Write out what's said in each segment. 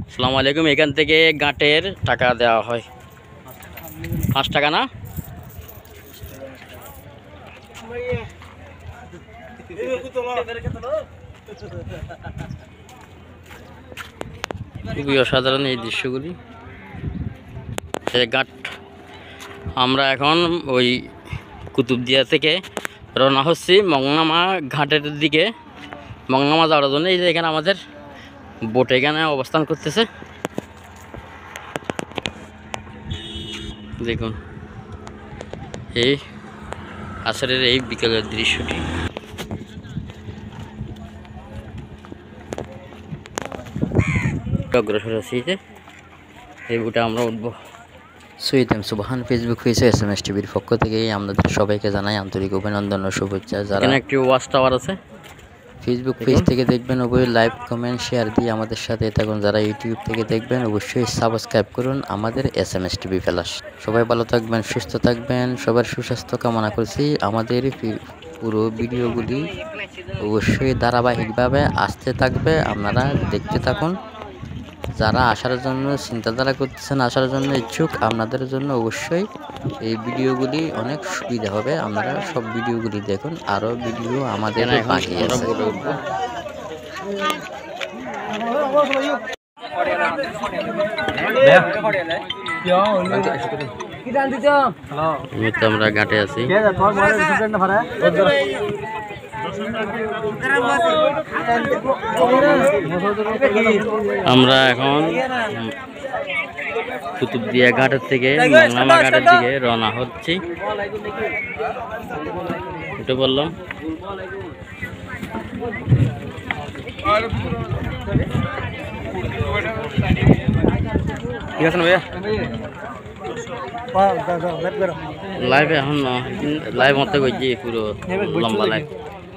আসসালামু আলাইকুম। এখান থেকে গাঁটের টাকা দেওয়া হয় 5 টাকা না? খুবই অসাধারণ এই দৃশ্যগুলি। ঘাট আমরা এখন ওই কুতুবদিয়া থেকে রওনা হচ্ছি মংনামা ঘাটের দিকে। মংনামা যাওয়ার জন্য এই যে এখানে আমাদের বোট এখানে অবস্থান করতেছে। দেখুন এই আসরের এই বিকেলের দৃশ্যটি। অগ্রসর আছি যে এই বোটে আমরা উঠবো। সৈয়দ সুবহান ফেসবুক পেজে SMS টিভির পক্ষ থেকে আপনাদের সবাইকে জানাই আন্তরিক অভিনন্দন ও শুভেচ্ছা। যারা একটি ওয়াচ টাওয়ার আছে ফেসবুক পেজ থেকে দেখবেন অবশ্যই লাইক কমেন্ট শেয়ার দিয়ে আমাদের সাথে থাকুন। যারা ইউটিউব থেকে দেখবেন অবশ্যই সাবস্ক্রাইব করুন আমাদের SMS টিভি ফ্ল্যাশ। সবাই ভালো থাকবেন, সুস্থ থাকবেন, সবার সুস্বাস্থ্য কামনা করছি। আমাদের পুরো ভিডিওগুলি অবশ্যই ধারাবাহিকভাবে আসতে থাকবে, আপনারা দেখতে থাকুন। যারা আসার জন্য চিন্তাধারা করতেছেন, আসার জন্য ইচ্ছুক, আপনাদের জন্য অবশ্যই এই ভিডিওগুলি অনেক সুবিধা হবে। আপনারা সব ভিডিওগুলি দেখুন, আরও ভিডিও আমাদের বাকি আছে। আমরা ঘাটে আছি। আমরা এখন কুতুবদিয়া ঘাটের থেকে মংনামা ঘাটের দিকে রওনা হচ্ছি। এটা বললাম ঠিক আছে না ভাইয়া? লাইভ এখন লাইভ মতো করছি পুরো লম্বা লাইভ।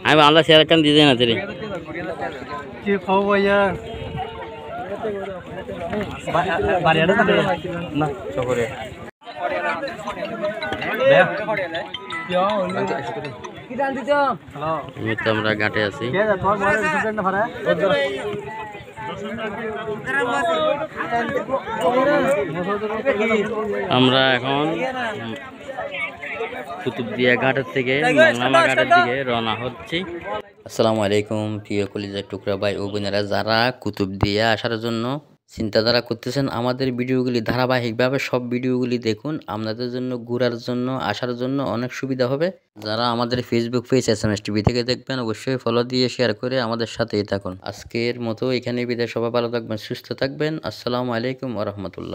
আমি বাংলা শেয়ার কান দিয়ে যাই না তেরে কি খাও ভাইয়া বাড়িয়াটা না সফরে আমরা ঘাটে আছি। আমরা এখন কুতুবদিয়া ঘাটের থেকে মংনামা ঘাটের দিকে রওনা হচ্ছি। আসসালামু আলাইকুম প্রিয় কলিজার টুকরা ভাই ও বোনেরা, যারা কুতুবদিয়া আসার জন্য চিন্তাধারা করতেছেন, আমাদের ভিডিওগুলি ধারাবাহিকভাবে সব ভিডিওগুলি দেখুন। আপনাদের জন্য ঘোরার জন্য আসার জন্য অনেক সুবিধা হবে। যারা আমাদের ফেসবুক পেজ SMS টিভি থেকে দেখবেন অবশ্যই ফলো দিয়ে শেয়ার করে আমাদের সাথেই থাকুন। আজকের মতো এখানে বিদায়। সবাই ভালো থাকবেন, সুস্থ থাকবেন। আসসালামু আলাইকুম ওয়া রাহমাতুল্লাহ।